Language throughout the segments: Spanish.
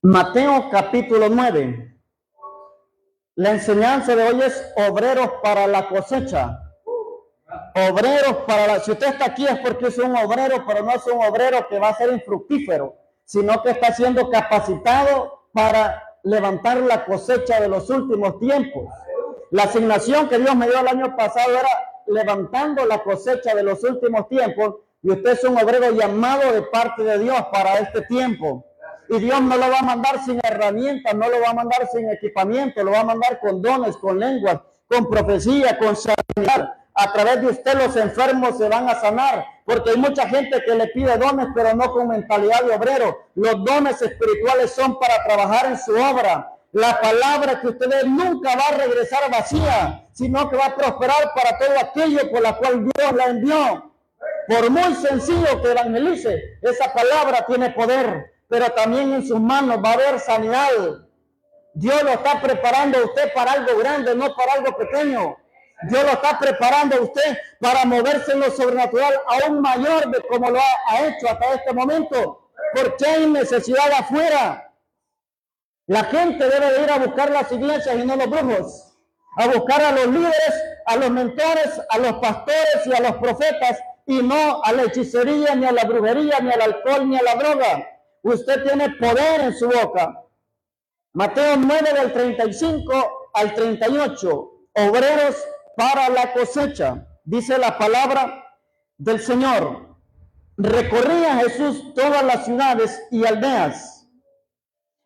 Mateo capítulo 9. La enseñanza de hoy es obreros para la cosecha. Obreros para la... Si usted está aquí es porque es un obrero, pero no es un obrero que va a ser infructífero, sino que está siendo capacitado para levantar la cosecha de los últimos tiempos. La asignación que Dios me dio el año pasado era levantando la cosecha de los últimos tiempos, y usted es un obrero llamado de parte de Dios para este tiempo. Y Dios no lo va a mandar sin herramientas, no lo va a mandar sin equipamiento, lo va a mandar con dones, con lenguas, con profecía, con sanidad. A través de usted los enfermos se van a sanar, porque hay mucha gente que le pide dones, pero no con mentalidad de obrero. Los dones espirituales son para trabajar en su obra. La palabra que usted dé nunca va a regresar vacía, sino que va a prosperar para todo aquello por la cual Dios la envió. Por muy sencillo que evangelice, esa palabra tiene poder, pero también en sus manos va a haber sanidad. Dios lo está preparando a usted para algo grande, no para algo pequeño. Dios lo está preparando a usted para moverse en lo sobrenatural aún mayor de como lo ha hecho hasta este momento, porque hay necesidad afuera. La gente debe de ir a buscar las iglesias y no los brujos, a buscar a los líderes, a los mentores, a los pastores y a los profetas, y no a la hechicería, ni a la brujería, ni al alcohol, ni a la droga. Usted tiene poder en su boca. Mateo 9 del 35 al 38. Obreros para la cosecha. Dice la palabra del Señor. Recorría Jesús todas las ciudades y aldeas,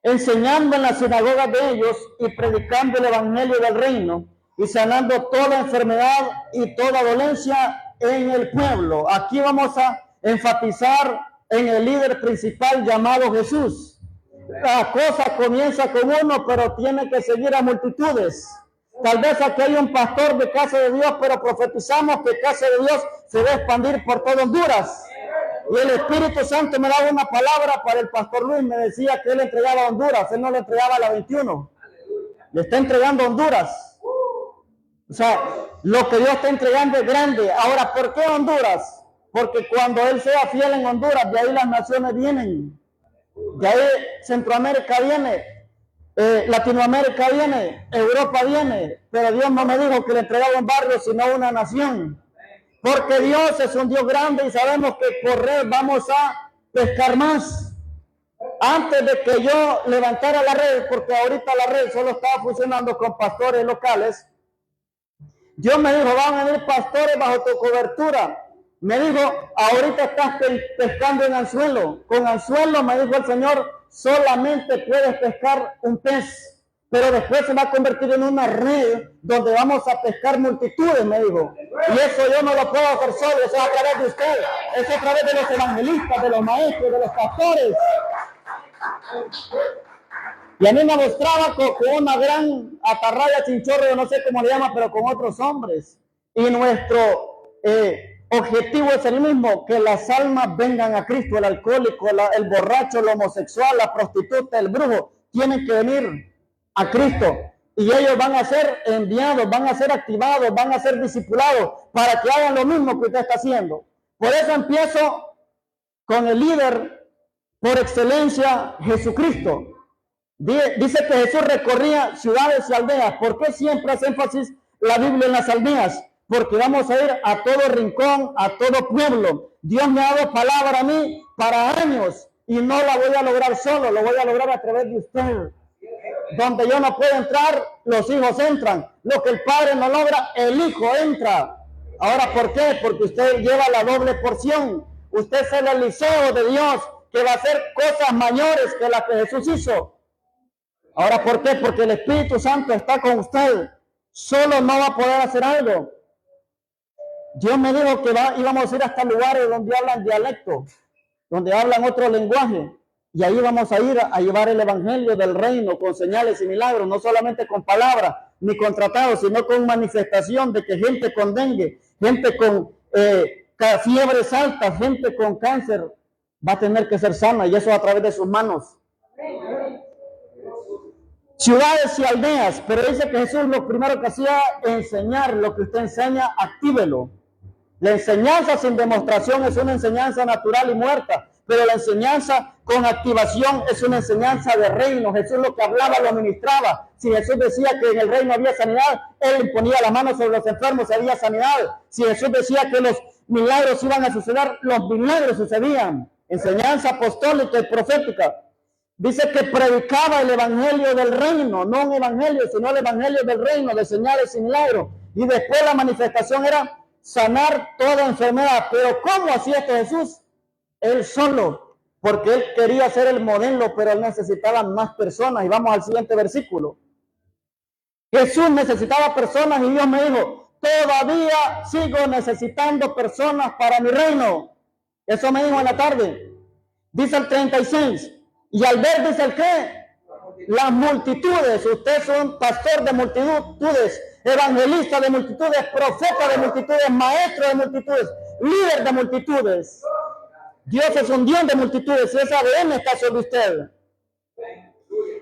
enseñando en las sinagogas de ellos y predicando el evangelio del reino y sanando toda enfermedad y toda dolencia en el pueblo. Aquí vamos a enfatizar en el líder principal llamado Jesús. La cosa comienza con uno, pero tiene que seguir a multitudes. Tal vez aquí hay un pastor de Casa de Dios, pero profetizamos que Casa de Dios se va a expandir por todo Honduras. Y el Espíritu Santo me daba una palabra para el pastor Luis, me decía que él entregaba a Honduras, él no le entregaba a la 21. Le está entregando a Honduras. O sea, lo que Dios está entregando es grande. Ahora, ¿por qué Honduras? Porque cuando Él sea fiel en Honduras, de ahí las naciones vienen. De ahí Centroamérica viene, Latinoamérica viene, Europa viene. Pero Dios no me dijo que le entregaba un barrio, sino una nación. Porque Dios es un Dios grande y sabemos que por red vamos a pescar más. Antes de que yo levantara la red, porque ahorita la red solo estaba funcionando con pastores locales, Dios me dijo, van a venir pastores bajo tu cobertura. Me dijo, ahorita estás pescando en anzuelo. Con anzuelo, me dijo el Señor, solamente puedes pescar un pez. Pero después se va a convertir en una red donde vamos a pescar multitudes, me dijo. Y eso yo no lo puedo hacer solo, eso es a través de usted. Eso es a través de los evangelistas, de los maestros, de los pastores. Y a mí me mostraba con una gran atarraya chinchorro, yo no sé cómo le llama, pero con otros hombres. Y nuestro objetivo es el mismo, que las almas vengan a Cristo. El alcohólico, el borracho, el homosexual, la prostituta, el brujo, tienen que venir a Cristo. Y ellos van a ser enviados, van a ser activados, van a ser discipulados para que hagan lo mismo que usted está haciendo. Por eso empiezo con el líder por excelencia, Jesucristo. Dice que Jesús recorría ciudades y aldeas. ¿Por qué siempre hace énfasis la Biblia en las aldeas? Porque vamos a ir a todo rincón, a todo pueblo. Dios me ha dado palabra a mí para años y no la voy a lograr solo, lo voy a lograr a través de usted. Donde yo no puedo entrar, los hijos entran. Lo que el Padre no logra, el Hijo entra. Ahora, ¿por qué? Porque usted lleva la doble porción. Usted es el Eliseo de Dios, que va a hacer cosas mayores que las que Jesús hizo. Ahora, ¿por qué? Porque el Espíritu Santo está con usted. Solo no va a poder hacer algo. Dios me dijo que íbamos a ir hasta lugares donde hablan dialecto, donde hablan otro lenguaje. Y ahí vamos a ir a llevar el evangelio del reino con señales y milagros, no solamente con palabras ni con tratados, sino con manifestación de que gente con dengue, gente con fiebres altas, gente con cáncer, va a tener que ser sana, y eso a través de sus manos. Ciudades y aldeas, pero dice que Jesús lo primero que hacía enseñar. Lo que usted enseña, actívelo. La enseñanza sin demostración es una enseñanza natural y muerta, pero la enseñanza con activación es una enseñanza de reino. Jesús lo que hablaba lo ministraba. Si Jesús decía que en el reino había sanidad, Él ponía la mano sobre los enfermos y había sanidad. Si Jesús decía que los milagros iban a suceder, los milagros sucedían. Enseñanza apostólica y profética. Dice que predicaba el evangelio del reino, no un evangelio, sino el evangelio del reino, de señales y milagros. Y después la manifestación era sanar toda enfermedad. Pero ¿cómo hacía esto Jesús? Él solo, porque Él quería ser el modelo, pero Él necesitaba más personas. Y vamos al siguiente versículo. Jesús necesitaba personas y Dios me dijo, todavía sigo necesitando personas para mi reino. Eso me dijo en la tarde. Dice el 36. Y al ver, dice el qué, las multitudes. Usted es un pastor de multitudes, evangelista de multitudes, profeta de multitudes, maestro de multitudes, líder de multitudes. Dios es un Dios de multitudes y ese ADN está sobre usted.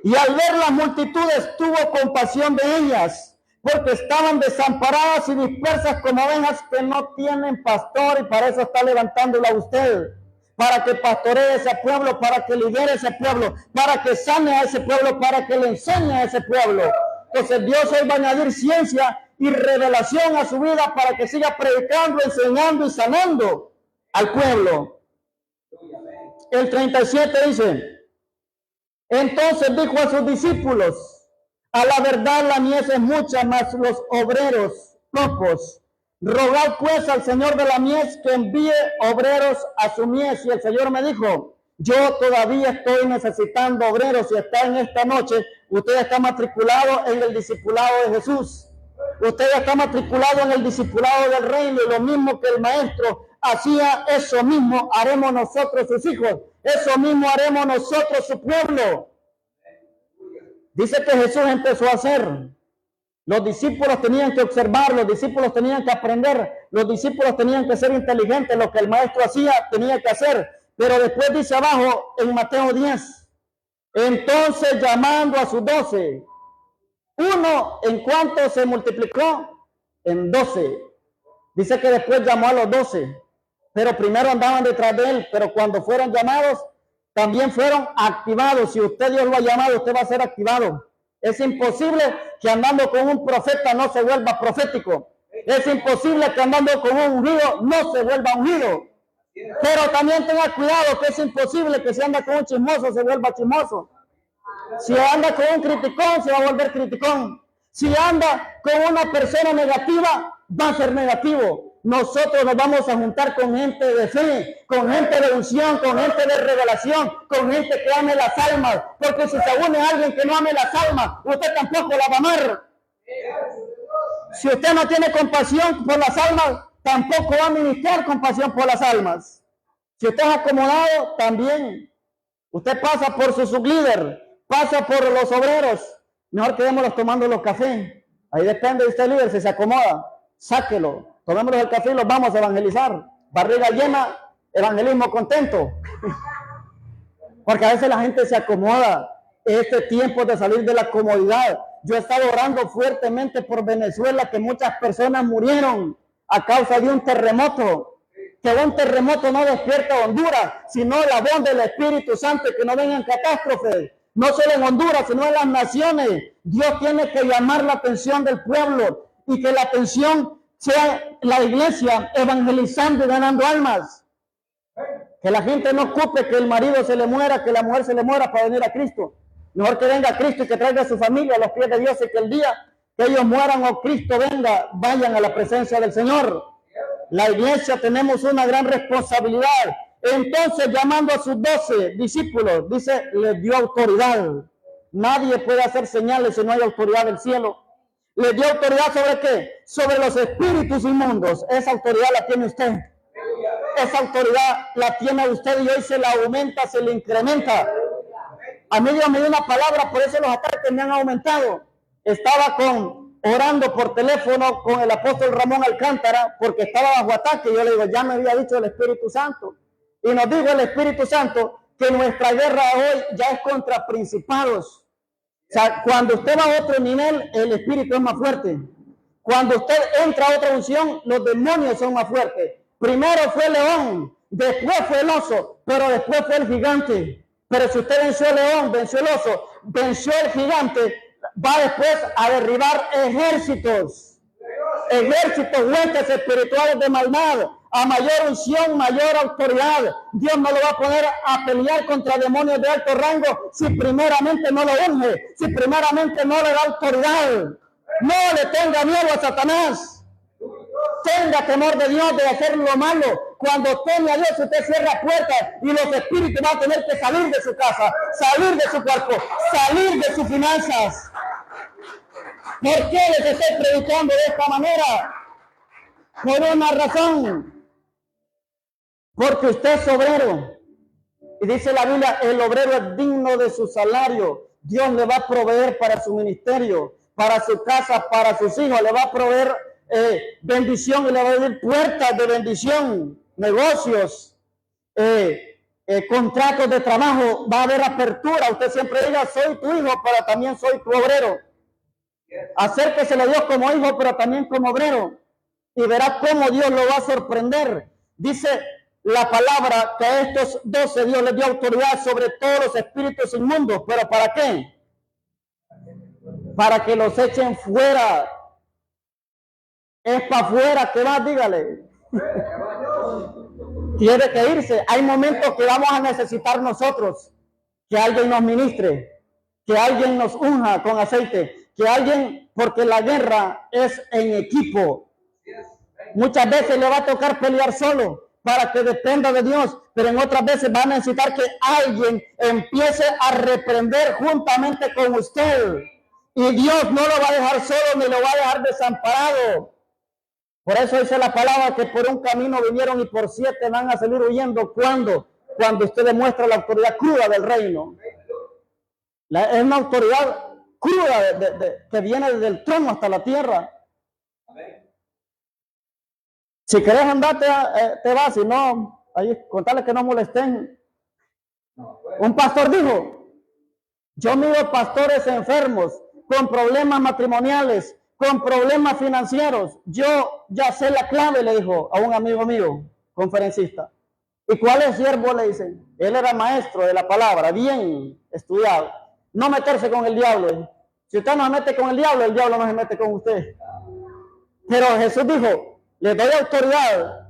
Y al ver las multitudes tuvo compasión de ellas, porque estaban desamparadas y dispersas como ovejas que no tienen pastor, y para eso está levantándola a usted, para que pastoree ese pueblo, para que lidere ese pueblo, para que sane a ese pueblo, para que le enseñe a ese pueblo. Entonces Dios hoy va a añadir ciencia y revelación a su vida para que siga predicando, enseñando y sanando al pueblo. El 37 dice, entonces dijo a sus discípulos, a la verdad la mies es mucha, mas los obreros pocos. Rogad pues al Señor de la mies que envíe obreros a su mies. Y el Señor me dijo, yo todavía estoy necesitando obreros. Y está en esta noche, usted está matriculado en el discipulado de Jesús. Usted está matriculado en el discipulado del reino, y lo mismo que el maestro hacía, eso mismo haremos nosotros sus hijos, eso mismo haremos nosotros su pueblo. Dice que Jesús empezó a hacer. Los discípulos tenían que observar, los discípulos tenían que aprender, los discípulos tenían que ser inteligentes, lo que el maestro hacía tenía que hacer. Pero después dice abajo en Mateo 10, entonces llamando a sus 12, uno en cuanto se multiplicó en 12. Dice que después llamó a los 12, pero primero andaban detrás de él, pero cuando fueron llamados, también fueron activados. Si usted Dios lo ha llamado, usted va a ser activado. Es imposible que andando con un profeta no se vuelva profético. Es imposible que andando con un ungido no se vuelva ungido. Pero también tenga cuidado que es imposible que si anda con un chismoso se vuelva chismoso. Si anda con un criticón se va a volver criticón. Si anda con una persona negativa va a ser negativo. Nosotros nos vamos a juntar con gente de fe, con gente de unción, con gente de revelación, con gente que ame las almas. Porque si se une a alguien que no ame las almas, usted tampoco la va a amar. Si usted no tiene compasión por las almas, tampoco va a ministrar compasión por las almas. Si usted es acomodado, también. Usted pasa por su sublíder, pasa por los obreros. Mejor quedémoslos tomando los cafés. Ahí depende de usted, líder, si se acomoda, sáquelo. Tomémonos el café y los vamos a evangelizar. Barriga llena, evangelismo contento. Porque a veces la gente se acomoda. Este tiempo de salir de la comodidad. Yo he estado orando fuertemente por Venezuela, que muchas personas murieron a causa de un terremoto. Que un terremoto no despierta a Honduras, sino la voz del Espíritu Santo, que no vengan catástrofes. No solo en Honduras, sino en las naciones. Dios tiene que llamar la atención del pueblo y que la atención sea la iglesia evangelizando y ganando almas. Que la gente no ocupe que el marido se le muera, que la mujer se le muera para venir a Cristo. Mejor que venga Cristo y que traiga a su familia a los pies de Dios, y que el día que ellos mueran o Cristo venga, vayan a la presencia del Señor. La iglesia tenemos una gran responsabilidad. Entonces, llamando a sus 12 discípulos, dice, les dio autoridad. Nadie puede hacer señales si no hay autoridad del cielo. ¿Le dio autoridad sobre qué? Sobre los espíritus inmundos. Esa autoridad la tiene usted. Esa autoridad la tiene usted y hoy se la aumenta, se le incrementa. A mí Dios me dio una palabra, por eso los ataques me han aumentado. Estaba orando por teléfono con el apóstol Ramón Alcántara porque estaba bajo ataque. Yo le digo, ya me había dicho el Espíritu Santo. Y nos dijo el Espíritu Santo que nuestra guerra hoy ya es contra principados. O sea, cuando usted va a otro nivel, el espíritu es más fuerte. Cuando usted entra a otra unción, los demonios son más fuertes. Primero fue el león, después fue el oso, pero después fue el gigante. Pero si usted venció al león, venció el oso, venció el gigante, va después a derribar ejércitos, huestes espirituales de maldad, a mayor unción, mayor autoridad. Dios no lo va a poner a pelear contra demonios de alto rango si primeramente no lo unge, si primeramente no le da autoridad. No le tenga miedo a Satanás. Tenga temor de Dios, de hacer lo malo. Cuando teme a Dios, usted cierra puertas y los espíritus van a tener que salir de su casa, salir de su cuerpo, salir de sus finanzas. ¿Por qué les estoy predicando de esta manera? Por una razón. Porque usted es obrero. Y dice la Biblia, el obrero es digno de su salario. Dios le va a proveer para su ministerio, para su casa, para sus hijos. Le va a proveer bendición y le va a abrir puertas de bendición, negocios, contratos de trabajo. Va a haber apertura. Usted siempre diga, soy tu hijo, pero también soy tu obrero. Acérquese a Dios como hijo, pero también como obrero. Y verá cómo Dios lo va a sorprender. Dice la palabra que a estos 12 Dios les dio autoridad sobre todos los espíritus inmundos. ¿Pero para qué? Para que los echen fuera. Es para afuera que va, dígale. Tiene que irse. Hay momentos que vamos a necesitar nosotros que alguien nos ministre, que alguien nos unja con aceite, que alguien, porque la guerra es en equipo. Muchas veces le va a tocar pelear solo para que dependa de Dios, pero en otras veces va a necesitar que alguien empiece a reprender juntamente con usted. Y Dios no lo va a dejar solo ni lo va a dejar desamparado. Por eso dice la palabra que por un camino vinieron y por 7 van a salir huyendo. ¿Cuándo? Cuando usted demuestra la autoridad cruda del reino. Es una autoridad cruda que viene desde el trono hasta la tierra. Si querés andarte, te vas, si no, ahí contarle que no molesten. Un pastor dijo, yo miro pastores enfermos, con problemas matrimoniales, con problemas financieros. Yo ya sé la clave, le dijo a un amigo mío, conferencista. ¿Y cuál es siervo? Le dicen. Él era maestro de la palabra, bien estudiado. No meterse con el diablo. Si usted no se mete con el diablo no se mete con usted. Pero Jesús dijo, le doy autoridad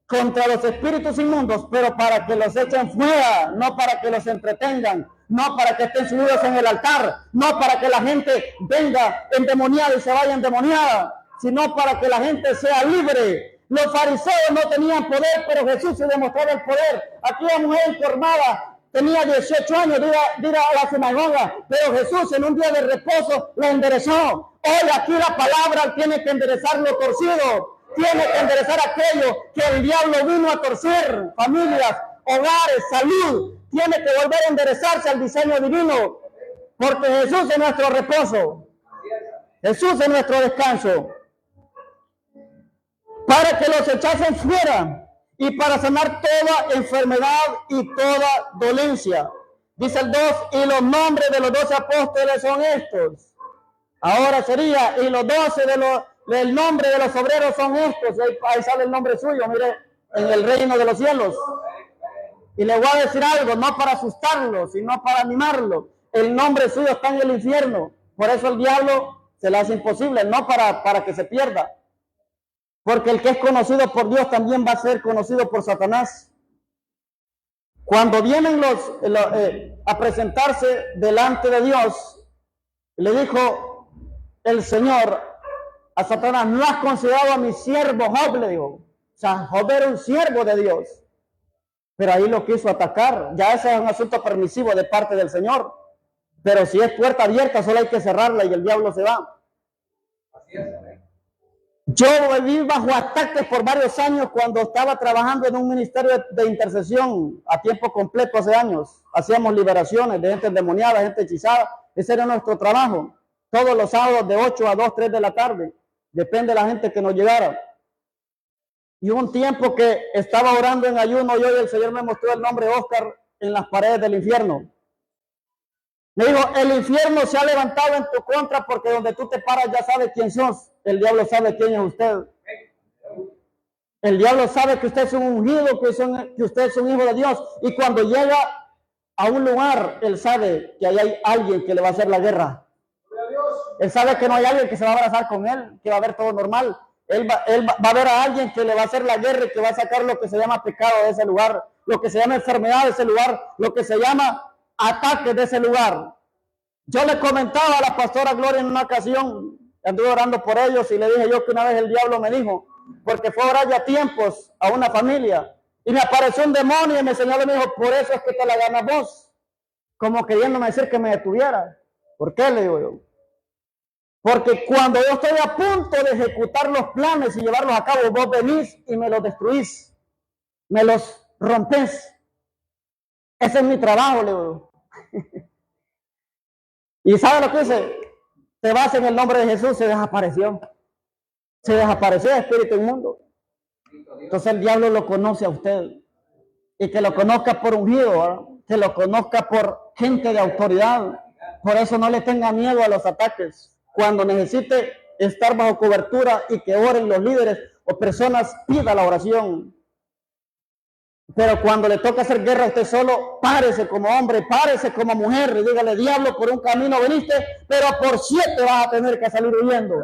contra los espíritus inmundos, pero para que los echen fuera, no para que los entretengan, no para que estén subidos en el altar, no para que la gente venga endemoniada y se vaya endemoniada, sino para que la gente sea libre. Los fariseos no tenían poder, pero Jesús se demostraba el poder. Aquella mujer informada tenía 18 años de ir a la sinagoga, pero Jesús en un día de reposo la enderezó. Hoy aquí la palabra tiene que enderezar lo torcido. Tiene que enderezar aquello que el diablo vino a torcer, familias, hogares, salud. Tiene que volver a enderezarse al diseño divino, porque Jesús es nuestro reposo. Jesús es nuestro descanso. Para que los echasen fuera y para sanar toda enfermedad y toda dolencia. Dice el 2, y los nombres de los 12 apóstoles son estos. Ahora sería, y los 12 el nombre de los obreros son estos. Ahí sale el nombre suyo, mire, en el reino de los cielos. Y le voy a decir algo, no para asustarlo, sino para animarlo. El nombre suyo está en el infierno. Por eso el diablo se le hace imposible, no para que se pierda. Porque el que es conocido por Dios también va a ser conocido por Satanás. Cuando vienen a presentarse delante de Dios, le dijo el Señor a Satanás, no has considerado a mi siervo Job, le dijo. O sea, Job era un siervo de Dios. Pero ahí lo quiso atacar. Ya ese es un asunto permisivo de parte del Señor. Pero si es puerta abierta, solo hay que cerrarla y el diablo se va. Así es. Yo viví bajo ataques por varios años cuando estaba trabajando en un ministerio de intercesión a tiempo completo hace años. Hacíamos liberaciones de gente endemoniada, gente hechizada. Ese era nuestro trabajo. Todos los sábados de 8 a 2, 3 de la tarde. Depende de la gente que nos llegara. Y hubo un tiempo que estaba orando en ayuno y hoy el Señor me mostró el nombre Oscar en las paredes del infierno. Me dijo, el infierno se ha levantado en tu contra porque donde tú te paras ya sabes quién sos. El diablo sabe quién es usted. El diablo sabe que usted es un ungido, que usted es un hijo de Dios. Y cuando llega a un lugar, él sabe que ahí hay alguien que le va a hacer la guerra. Él sabe que no hay alguien que se va a abrazar con él, que va a ver todo normal. Él va a ver a alguien que le va a hacer la guerra y que va a sacar lo que se llama pecado de ese lugar, lo que se llama enfermedad de ese lugar, lo que se llama ataque de ese lugar. Yo le comentaba a la pastora Gloria en una ocasión, anduve orando por ellos y le dije yo que una vez el diablo me dijo, porque fue a orar ya tiempos a una familia, y me apareció un demonio y me señaló y me dijo, por eso es que te la ganas vos, como queriéndome decir que me detuviera. ¿Por qué? Le digo yo. Porque cuando yo estoy a punto de ejecutar los planes y llevarlos a cabo, vos venís y me los destruís, me los rompés. Ese es mi trabajo, le digo. ¿Y sabe lo que dice? Te vas en el nombre de Jesús, se desapareció. Se desapareció el espíritu inmundo. Entonces el diablo lo conoce a usted. Y que lo conozca por ungido, ¿verdad? Que lo conozca por gente de autoridad. Por eso no le tenga miedo a los ataques. Cuando necesite estar bajo cobertura y que oren los líderes o personas, pida la oración. Pero cuando le toca hacer guerra a usted solo, párese como hombre, párese como mujer y dígale, diablo, por un camino veniste, pero por 7 vas a tener que salir huyendo.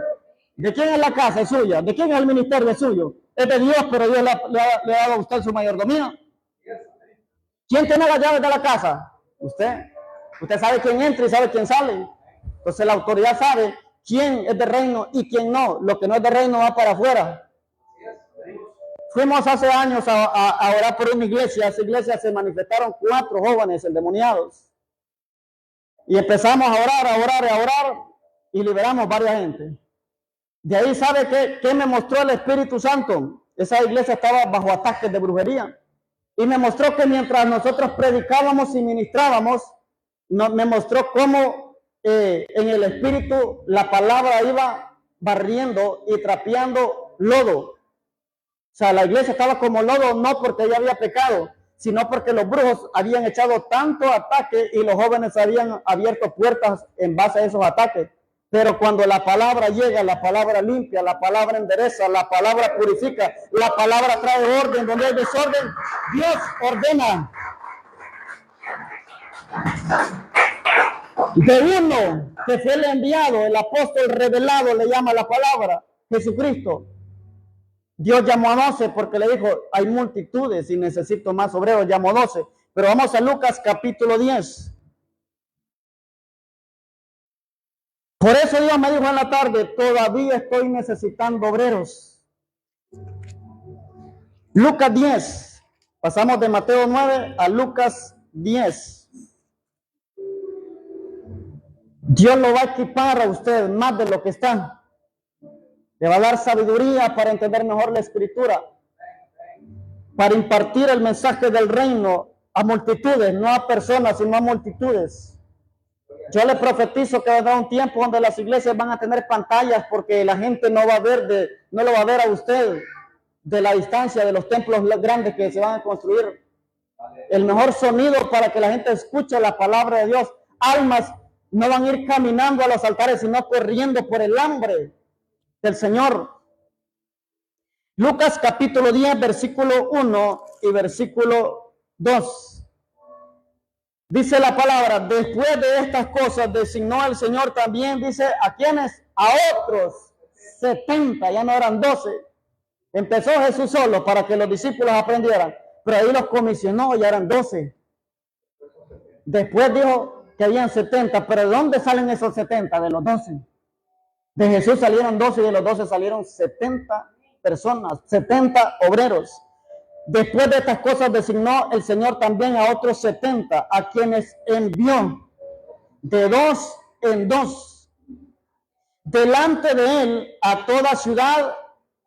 ¿De quién es la casa? Es suya. ¿De quién es el ministerio? Es suyo. Es de Dios, pero Dios le ha dado a usted su mayordomía. ¿Quién tiene las llaves de la casa? Usted. Usted sabe quién entra y sabe quién sale. Entonces la autoridad sabe quién es de reino y quién no. Lo que no es de reino va para afuera. Fuimos hace años a orar por una iglesia. Esa iglesia se manifestaron 4 jóvenes endemoniados. Y empezamos a orar y liberamos varias gente. De ahí, ¿sabe qué me mostró el Espíritu Santo? Esa iglesia estaba bajo ataques de brujería. Y me mostró que mientras nosotros predicábamos y ministrábamos, me mostró cómo en el Espíritu la palabra iba barriendo y trapeando lodo. O sea, la iglesia estaba como lodo, no porque ella había pecado, sino porque los brujos habían echado tanto ataque y los jóvenes habían abierto puertas en base a esos ataques. Pero cuando la palabra llega, la palabra limpia, la palabra endereza, la palabra purifica, la palabra trae orden. Donde hay desorden, Dios ordena. De uno que fue el enviado, el apóstol revelado, le llama la palabra, Jesucristo. Dios llamó a 12 porque le dijo, hay multitudes y necesito más obreros, llamó 12. Pero vamos a Lucas capítulo 10. Por eso Dios me dijo en la tarde, todavía estoy necesitando obreros. Lucas 10. Pasamos de Mateo 9 a Lucas 10. Dios lo va a equipar a usted más de lo que está. Le va a dar sabiduría para entender mejor la escritura, para impartir el mensaje del reino a multitudes, no a personas, sino a multitudes. Yo le profetizo que vendrá un tiempo donde las iglesias van a tener pantallas porque la gente no lo va a ver a usted de la distancia de los templos grandes que se van a construir. El mejor sonido para que la gente escuche la palabra de Dios. Almas no van a ir caminando a los altares, sino corriendo por el hambre del Señor. Lucas capítulo 10, versículo 1 y versículo 2. Dice la palabra, después de estas cosas designó el Señor también, dice, ¿a quiénes? A otros 70, ya no eran 12. Empezó Jesús solo para que los discípulos aprendieran, pero ahí los comisionó, ya eran 12. Después dijo que habían 70, pero ¿de dónde salen esos 70? De los 12. De Jesús salieron 12 y de los 12 salieron 70 personas, 70 obreros. Después de estas cosas designó el Señor también a otros 70, a quienes envió de 2 en 2, delante de él a toda ciudad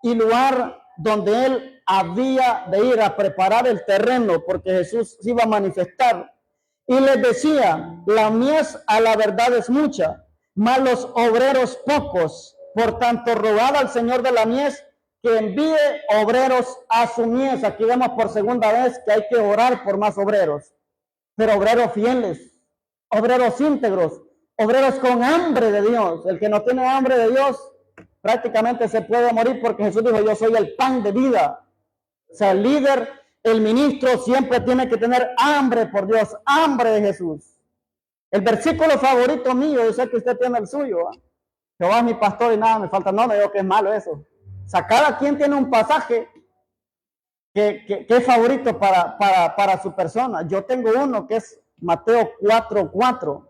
y lugar donde él había de ir a preparar el terreno, porque Jesús se iba a manifestar. Y les decía, la mies a la verdad es mucha, mas los obreros pocos. Por tanto, rogad al Señor de la mies que envíe obreros a su mies. Aquí vemos por segunda vez que hay que orar por más obreros, pero obreros fieles, obreros íntegros, obreros con hambre de Dios. El que no tiene hambre de Dios prácticamente se puede morir, porque Jesús dijo, yo soy el pan de vida. O sea, el líder, el ministro siempre tiene que tener hambre por Dios, hambre de Jesús. El versículo favorito mío, yo sé que usted tiene el suyo. Jehová es mi pastor y nada me falta. No digo que es malo eso. O sea, cada quien tiene un pasaje que es favorito para su persona. Yo tengo uno que es Mateo 4:4.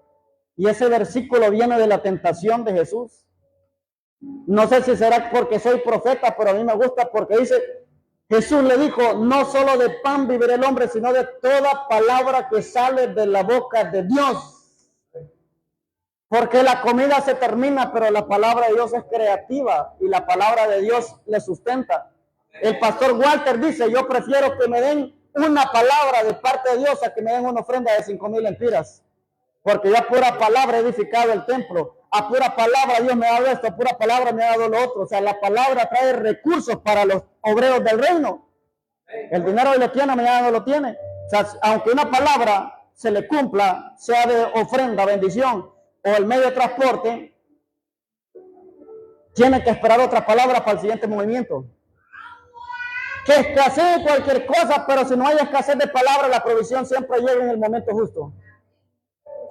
Y ese versículo viene de la tentación de Jesús. No sé si será porque soy profeta, pero a mí me gusta porque dice, Jesús le dijo, no solo de pan vivirá el hombre, sino de toda palabra que sale de la boca de Dios. Porque la comida se termina, pero la palabra de Dios es creativa y la palabra de Dios le sustenta. El pastor Walter dice, yo prefiero que me den una palabra de parte de Dios a que me den una ofrenda de 5,000 lempiras. Porque ya pura palabra he edificado el templo. A pura palabra Dios me ha dado esto, a pura palabra me ha dado lo otro. O sea, la palabra trae recursos para los obreros del reino. El dinero lo tiene, mañana no lo tiene. O sea, aunque una palabra se le cumpla, sea de ofrenda, bendición, o el medio de transporte, tiene que esperar otra palabra para el siguiente movimiento. Que escasee cualquier cosa, pero si no hay escasez de palabra, la provisión siempre llega en el momento justo.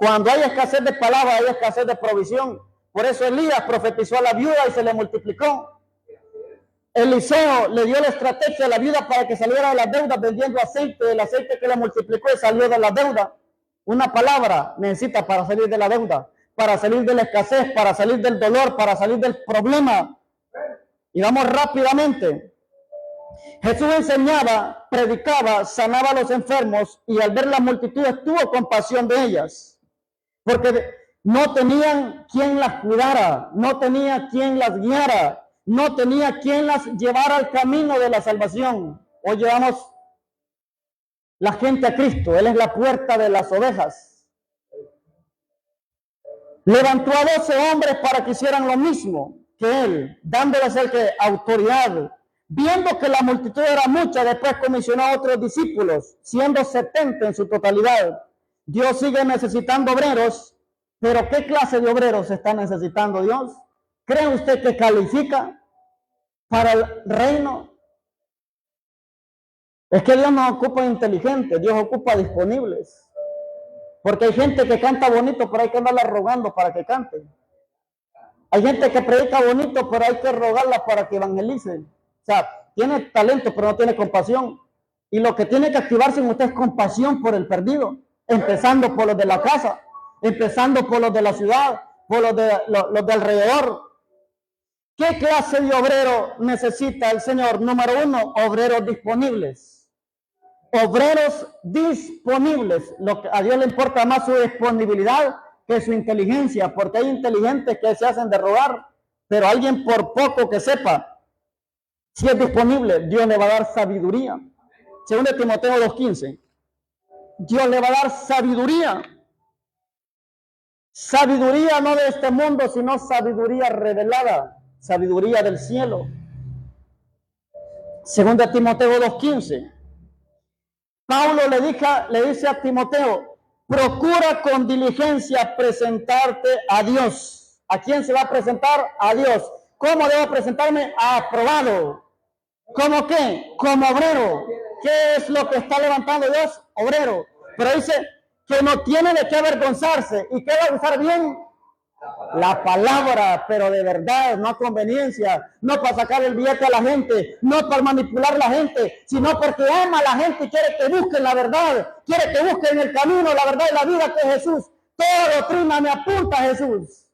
Cuando hay escasez de palabra, hay escasez de provisión. Por eso Elías profetizó a la viuda y se le multiplicó. Eliseo le dio la estrategia a la viuda para que saliera de las deudas vendiendo aceite, el aceite que le multiplicó y salió de la deuda. Una palabra necesita para salir de la deuda, para salir de la escasez, para salir del dolor, para salir del problema. Y vamos rápidamente. Jesús enseñaba, predicaba, sanaba a los enfermos y al ver la multitud tuvo compasión de ellas. Porque no tenían quien las cuidara, no tenía quien las guiara, no tenía quien las llevara al camino de la salvación. Hoy llevamos la gente a Cristo, Él es la puerta de las ovejas. Levantó a 12 hombres para que hicieran lo mismo que Él, dándoles autoridad. Viendo que la multitud era mucha, después comisionó a otros discípulos, siendo 70 en su totalidad. Dios sigue necesitando obreros, pero ¿qué clase de obreros está necesitando Dios? ¿Cree usted que califica para el reino? Es que Dios no ocupa inteligentes, Dios ocupa disponibles. Porque hay gente que canta bonito, pero hay que andarla rogando para que cante. Hay gente que predica bonito, pero hay que rogarla para que evangelice. O sea, tiene talento, pero no tiene compasión. Y lo que tiene que activarse en usted es compasión por el perdido. Empezando por los de la casa, empezando por los de la ciudad, por los de alrededor. ¿Qué clase de obrero necesita el Señor? Número 1, obreros disponibles. Obreros disponibles. A Dios le importa más su disponibilidad que su inteligencia, porque hay inteligentes que se hacen de rogar, pero alguien por poco que sepa, si es disponible, Dios le va a dar sabiduría. Según Timoteo 2:15. Dios le va a dar sabiduría. Sabiduría no de este mundo, sino sabiduría revelada, sabiduría del cielo. Según Timoteo 2:15. Pablo le dice a Timoteo, procura con diligencia presentarte a Dios. ¿A quién se va a presentar? A Dios. ¿Cómo debo presentarme? Aprobado. ¿Cómo qué? Como obrero. ¿Qué es lo que está levantando Dios? Obrero. Pero dice que no tiene de qué avergonzarse. ¿Y qué va a usar bien? La palabra, pero de verdad, no a conveniencia, no para sacar el billete a la gente, no para manipular a la gente, sino porque ama a la gente y quiere que busquen la verdad, quiere que busquen el camino, la verdad y la vida que es Jesús. Toda doctrina me apunta a Jesús.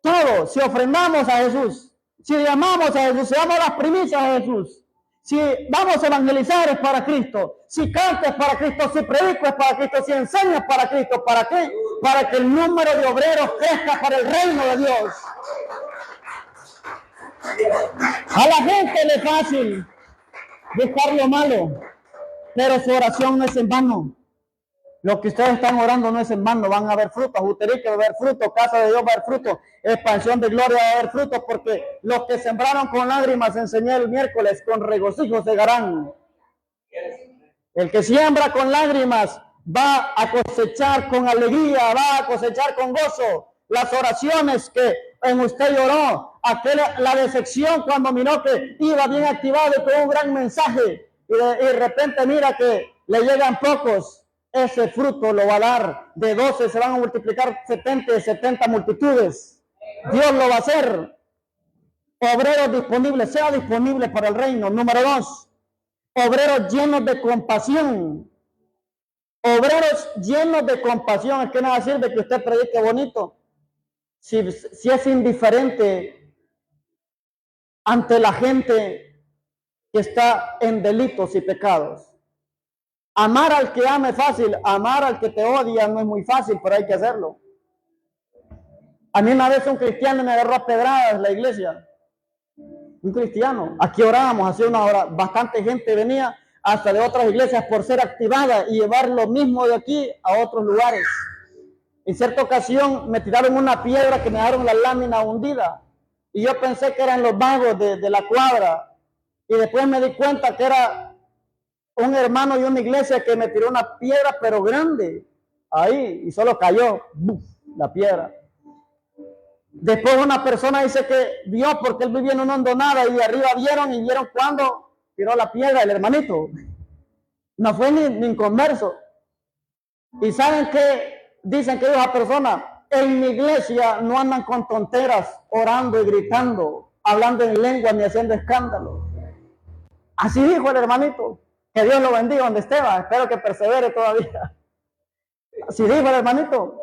Todo, si ofrendamos a Jesús, si llamamos a Jesús, si damos las primicias a Jesús, si vamos a evangelizar es para Cristo, si canto es para Cristo, si predico es para Cristo, si enseño es para Cristo. ¿Para qué? Para que el número de obreros crezca para el reino de Dios. A la gente le es fácil buscar lo malo, pero su oración no es en vano. Lo que ustedes están orando no es en vano, van a haber frutos, Juterique va a haber frutos, Casa de Dios va a haber frutos, Expansión de Gloria va a haber frutos, porque los que sembraron con lágrimas, enseñé el miércoles, con regocijo segarán. El que siembra con lágrimas va a cosechar con alegría, va a cosechar con gozo. Las oraciones que en usted lloró, la decepción cuando miró que iba bien activado y con un gran mensaje y de repente mira que le llegan pocos. Ese fruto lo va a dar. De 12 se van a multiplicar 70 y 70 multitudes. Dios lo va a hacer. Obreros disponibles, sea disponible para el reino. Número 2, obreros llenos de compasión. Obreros llenos de compasión. Es que nada sirve que usted predique bonito si es indiferente ante la gente que está en delitos y pecados. Amar al que ame es fácil, amar al que te odia no es muy fácil, pero hay que hacerlo. A mí una vez un cristiano me agarró a pedradas en la iglesia. Un cristiano. Aquí orábamos, hacía una hora, bastante gente venía hasta de otras iglesias por ser activada y llevar lo mismo de aquí a otros lugares. En cierta ocasión me tiraron una piedra que me dejaron la lámina hundida y yo pensé que eran los vagos de la cuadra y después me di cuenta que era un hermano de una iglesia que me tiró una piedra pero grande ahí y solo cayó la piedra. Después una persona dice que vio porque él vivía en una hondonada y de arriba vieron cuando tiró la piedra el hermanito. No fue ni inconverso. Y saben que dicen que esa persona en mi iglesia no andan con tonteras, orando y gritando, hablando en lengua ni haciendo escándalo. Así dijo el hermanito. Que Dios lo bendiga donde esté, espero que persevere todavía. Así dijo el hermanito.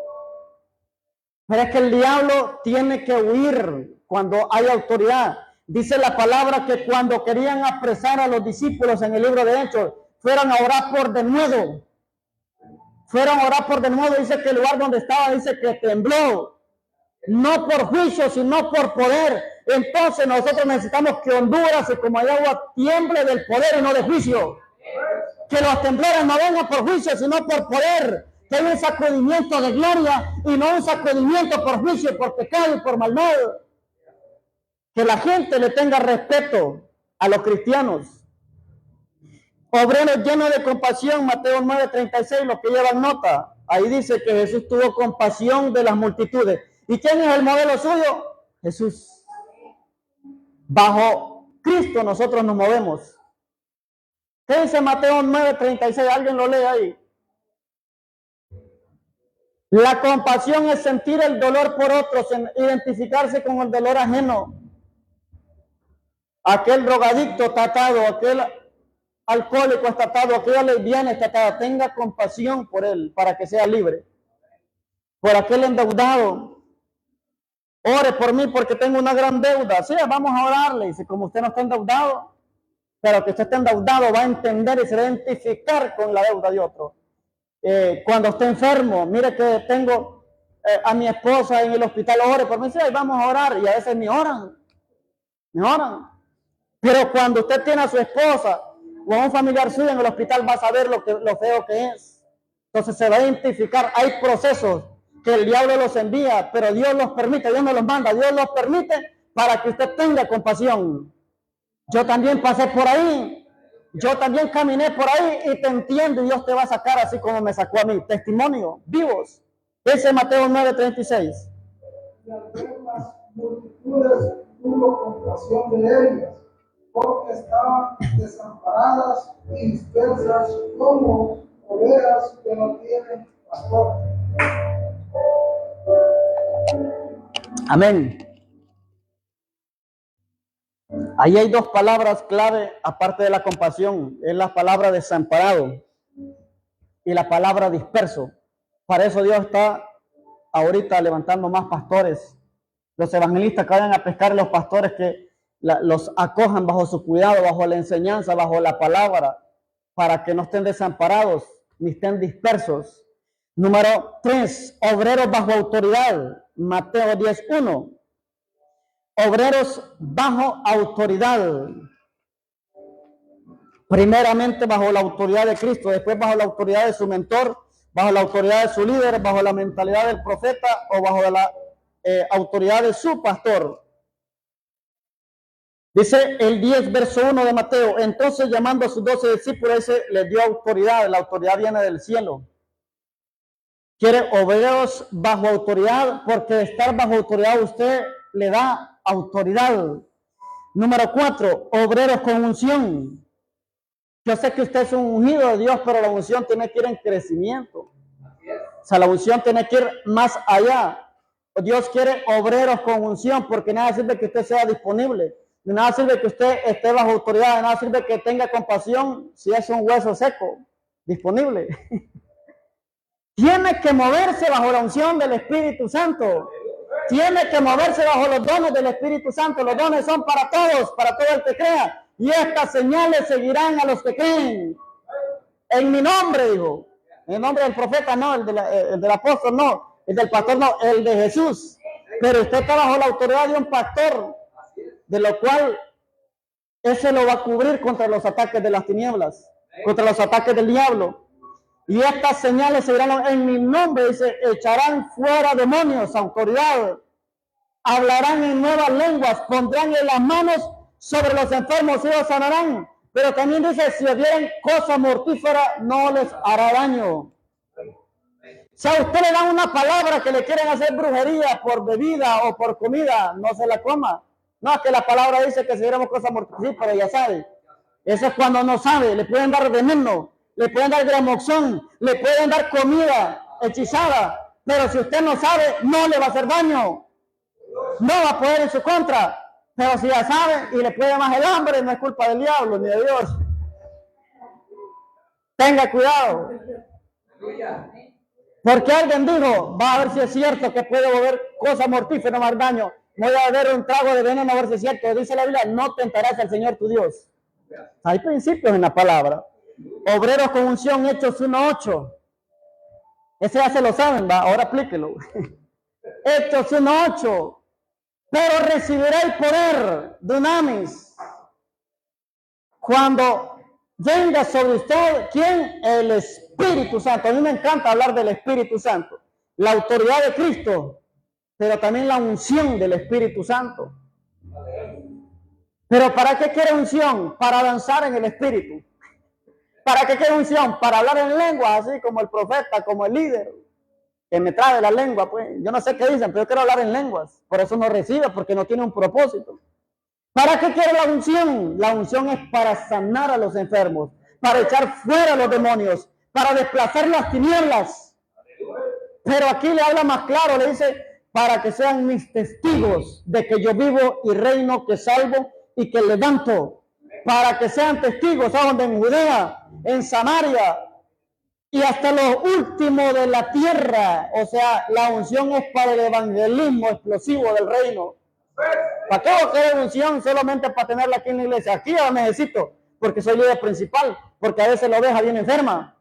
Pero es que el diablo tiene que huir cuando hay autoridad. Dice la palabra que cuando querían apresar a los discípulos en el libro de Hechos, fueron a orar por denuedo. Fueron a orar por denuedo. Dice que el lugar donde estaba, dice que tembló. No por juicio, sino por poder. Entonces nosotros necesitamos que Honduras, como hay agua, tiemble del poder y no de juicio. Que los temblores no vengan por juicio, sino por poder. Que haya un sacudimiento de gloria y no un sacudimiento por juicio, por pecado y por maldad. Que la gente le tenga respeto a los cristianos. Obreros llenos de compasión, Mateo 9:36, los que llevan nota. Ahí dice que Jesús tuvo compasión de las multitudes. ¿Y quién es el modelo suyo? Jesús. Bajo Cristo nosotros nos movemos. ¿Qué dice Mateo 9:36? ¿Alguien lo lee ahí? La compasión es sentir el dolor por otros, identificarse con el dolor ajeno. Aquel drogadicto está atado, aquel alcohólico está atado, aquella lesbiana está atada. Tenga compasión por él para que sea libre. Por aquel endeudado. Ore por mí porque tengo una gran deuda. Sí, vamos a orarle. Dice, como usted no está endeudado, pero que usted esté endeudado va a entender y se va a identificar con la deuda de otro. Cuando esté enfermo, mire que tengo a mi esposa en el hospital, ore por mí, sí, vamos a orar, y a veces ni oran. Pero cuando usted tiene a su esposa o a un familiar suyo en el hospital, va a saber lo feo que es. Entonces se va a identificar. Hay procesos que el diablo los envía, pero Dios los permite, Dios no los manda, Dios los permite para que usted tenga compasión. Yo también pasé por ahí. Yo también caminé por ahí y te entiendo y Dios te va a sacar así como me sacó a mí. Testimonio, vivos. Ese Mateo 9:36. Las multitudes tuvo compasión de ellas, porque estaban desamparadas y dispersas como ovejas que no tienen pastor. Amén. Ahí hay dos palabras clave, aparte de la compasión, es la palabra desamparado y la palabra disperso. Para eso Dios está ahorita levantando más pastores, los evangelistas que vayan a pescar, los pastores que los acojan bajo su cuidado, bajo la enseñanza, bajo la palabra, para que no estén desamparados ni estén dispersos. Número 3, obreros bajo autoridad, Mateo 10:1. Obreros bajo autoridad. Primeramente bajo la autoridad de Cristo, después bajo la autoridad de su mentor, bajo la autoridad de su líder, bajo la mentalidad del profeta o bajo la autoridad de su pastor. Dice el 10, verso 1 de Mateo. Entonces, llamando a sus 12 discípulos, les dio autoridad. La autoridad viene del cielo. Quiere obreros bajo autoridad, porque estar bajo autoridad usted le da autoridad. Número 4, obreros con unción. Yo sé que usted es un ungido de Dios, pero la unción tiene que ir en crecimiento. O sea, la unción tiene que ir más allá. Dios quiere obreros con unción, porque nada sirve que usted sea disponible. De nada sirve que usted esté bajo autoridad. De nada sirve que tenga compasión si es un hueso seco, disponible. Tiene que moverse bajo la unción del Espíritu Santo. Tiene que moverse bajo los dones del Espíritu Santo. Los dones son para todos, para todo el que crea. Y estas señales seguirán a los que creen. En mi nombre, dijo. En el nombre del profeta, no. El del apóstol, no. El del pastor, no. El de Jesús. Pero usted está bajo la autoridad de un pastor, de lo cual ese lo va a cubrir contra los ataques de las tinieblas, contra los ataques del diablo. Y estas señales seguirán en mi nombre, dice, echarán fuera demonios, autoridad, hablarán en nuevas lenguas, pondrán en las manos sobre los enfermos y los sanarán. Pero también dice, si oyeran cosa mortífera, no les hará daño. Si a usted le dan una palabra que le quieren hacer brujería por bebida o por comida, no se la coma. No, es que la palabra dice que si viéramos cosas mortíferas, ya sabe. Eso es cuando no sabe, le pueden dar veneno. Le pueden dar gramoxón, le pueden dar comida hechizada, pero si usted no sabe, no le va a hacer daño. No va a poder en su contra. Pero si ya sabe y le puede más el hambre, no es culpa del diablo ni de Dios. Tenga cuidado. Porque alguien dijo, va a ver si es cierto que puede beber cosas mortíferas, más daño. Voy a beber un trago de veneno a ver si es cierto. Dice la Biblia, no tentarás al Señor tu Dios. Hay principios en la palabra. Obreros con unción, Hechos 1:8. Ese ya se lo saben, va, ahora aplíquelo. Hechos 1:8. Pero recibiréis poder, dunamis, cuando venga sobre usted, ¿quién? El Espíritu Santo. A mí me encanta hablar del Espíritu Santo. La autoridad de Cristo, pero también la unción del Espíritu Santo. Pero ¿para qué quiere unción? Para avanzar en el Espíritu. ¿Para qué quiere unción? Para hablar en lengua, así como el profeta, como el líder, que me trae la lengua, pues. Yo no sé qué dicen, pero yo quiero hablar en lenguas. Por eso no recibe, porque no tiene un propósito. ¿Para qué quiere la unción? La unción es para sanar a los enfermos, para echar fuera a los demonios, para desplazar las tinieblas. Pero aquí le habla más claro, le dice, para que sean mis testigos de que yo vivo y reino, que salvo y que levanto. Para que sean testigos, ¿a dónde? En Judea, en Samaria y hasta lo último de la tierra. O sea, la unción es para el evangelismo explosivo del reino. ¿Para qué voy a querer unción solamente para tenerla aquí en la iglesia? Aquí yo la necesito, porque soy líder principal, porque a veces la oveja viene enferma,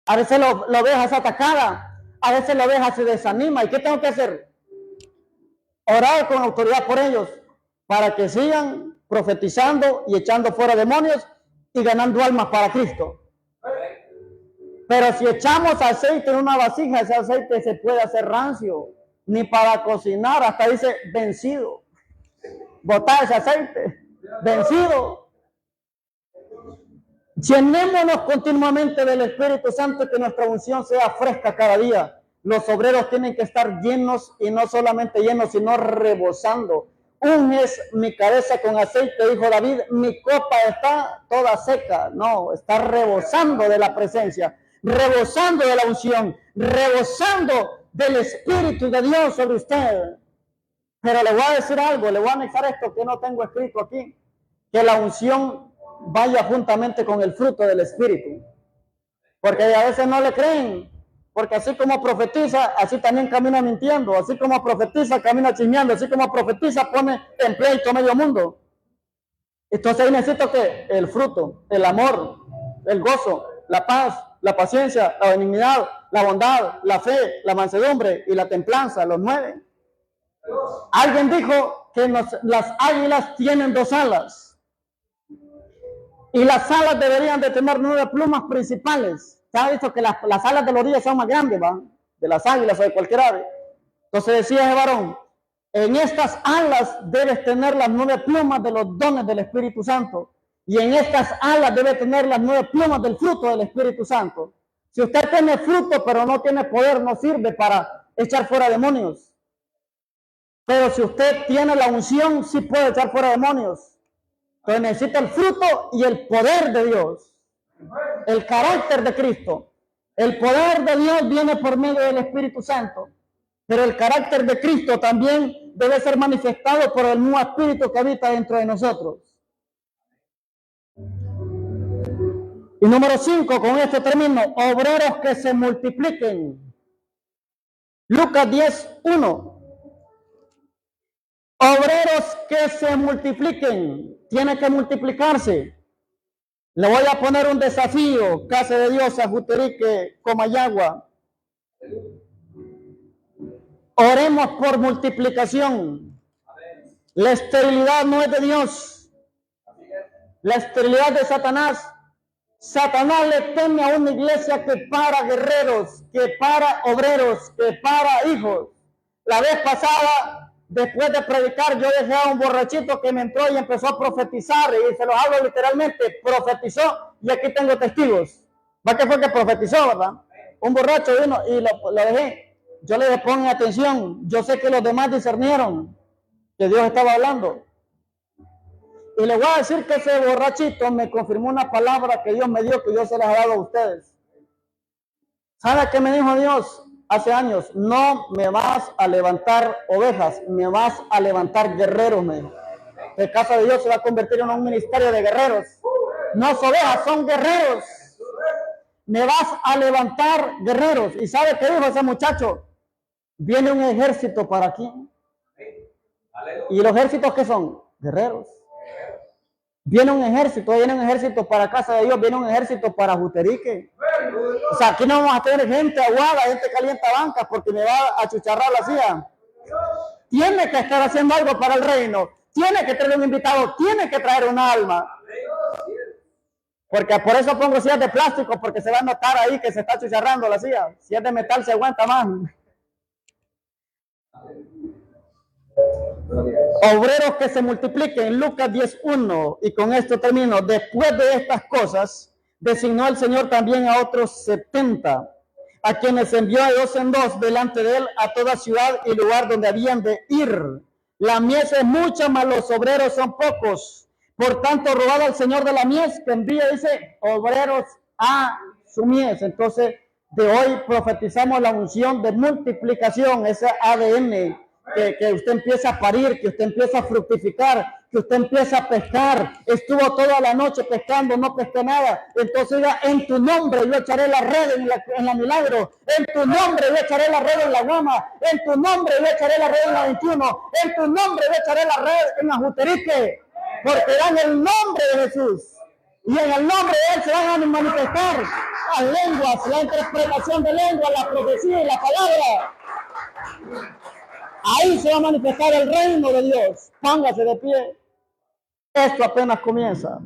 a veces la oveja es atacada, a veces la oveja se desanima. ¿Y qué tengo que hacer? Orar con autoridad por ellos, para que sigan profetizando y echando fuera demonios y ganando almas para Cristo. Pero si echamos aceite en una vasija, ese aceite se puede hacer rancio, ni para cocinar, hasta dice vencido. Botar ese aceite, vencido. Llenémonos continuamente del Espíritu Santo, que nuestra unción sea fresca cada día. Los obreros tienen que estar llenos, y no solamente llenos, sino rebosando. Unges mi cabeza con aceite, dijo David, mi copa está toda seca. No, está rebosando de la presencia, rebosando de la unción, rebosando del Espíritu de Dios sobre usted. Pero le voy a decir algo, le voy a anexar esto que no tengo escrito aquí, que la unción vaya juntamente con el fruto del Espíritu. Porque a veces no le creen. Porque así como profetiza, así también camina mintiendo. Así como profetiza, camina chismeando. Así como profetiza, pone en pleito medio mundo. Entonces ahí necesito que el fruto, el amor, el gozo, la paz, la paciencia, la benignidad, la bondad, la fe, la mansedumbre y la templanza, los 9. Alguien dijo que las águilas tienen 2 alas. Y las alas deberían de tener 9 plumas principales. Se ha visto que las alas de los orillas son más grandes, ¿va? De las águilas o de cualquier ave. Entonces decía el varón, en estas alas debes tener las 9 plumas de los dones del Espíritu Santo. Y en estas alas debe tener las 9 plumas del fruto del Espíritu Santo. Si usted tiene fruto pero no tiene poder, no sirve para echar fuera demonios. Pero si usted tiene la unción, sí puede echar fuera demonios. Entonces necesita el fruto y el poder de Dios. El carácter de Cristo. El poder de Dios viene por medio del Espíritu Santo. Pero el carácter de Cristo también debe ser manifestado por el mismo Espíritu que habita dentro de nosotros. Y número 5, con este término, obreros que se multipliquen. Lucas 10:1. Obreros que se multipliquen. Tiene que multiplicarse. Le voy a poner un desafío, Casa de Dios, a Juterique, Comayagua. Oremos por multiplicación. La esterilidad no es de Dios. La esterilidad de Satanás. Satanás le teme a una iglesia que para guerreros, que para obreros, que para hijos. La vez pasada, después de predicar, yo dejé a un borrachito que me entró y empezó a profetizar, y se los hablo literalmente, profetizó, y aquí tengo testigos. ¿Va que fue que profetizó, verdad? Un borracho vino y lo dejé. Yo le dije, pongan atención, yo sé que los demás discernieron que Dios estaba hablando. Y le voy a decir que ese borrachito me confirmó una palabra que Dios me dio, que yo se las he dado a ustedes. ¿Sabe qué me dijo Dios hace años? No me vas a levantar ovejas, me vas a levantar guerreros, me dijo. La Casa de Dios se va a convertir en un ministerio de guerreros. No son ovejas, son guerreros. Me vas a levantar guerreros. ¿Y sabe qué dijo ese muchacho? Viene un ejército para aquí. ¿Y los ejércitos qué son? Guerreros. Viene un ejército para Casa de Dios, viene un ejército para Juterique. O sea, aquí no vamos a tener gente aguada, gente calienta bancas porque me va a chucharrar la silla. Tiene que estar haciendo algo para el reino. Tiene que traer un invitado, tiene que traer un alma. Porque por eso pongo sillas de plástico, porque se va a notar ahí que se está chucharrando la silla. Si es de metal se aguanta más. Obreros que se multipliquen, Lucas 10:1, y con esto termino. Después de estas cosas, designó el Señor también a otros 70, a quienes envió de 2 en 2 delante de él a toda ciudad y lugar donde habían de ir. La mies es mucha, mas los obreros son pocos. Por tanto, rogad al Señor de la mies que envíe, dice, obreros a su mies. Entonces, de hoy profetizamos la unción de multiplicación, ese ADN. Que usted empieza a parir, que usted empieza a fructificar, que usted empieza a pescar. Estuvo toda la noche pescando, no pescó nada. Entonces diga, en tu nombre yo echaré la red en la Milagro. En tu nombre yo echaré la red en la Guama. En tu nombre yo echaré la red en la 21. En tu nombre yo echaré la red en la Juterique. Porque dan el nombre de Jesús. Y en el nombre de Él se van a manifestar las lenguas, la interpretación de lenguas, la profecía y la palabra. Ahí se va a manifestar el reino de Dios. Póngase de pie. Esto apenas comienza.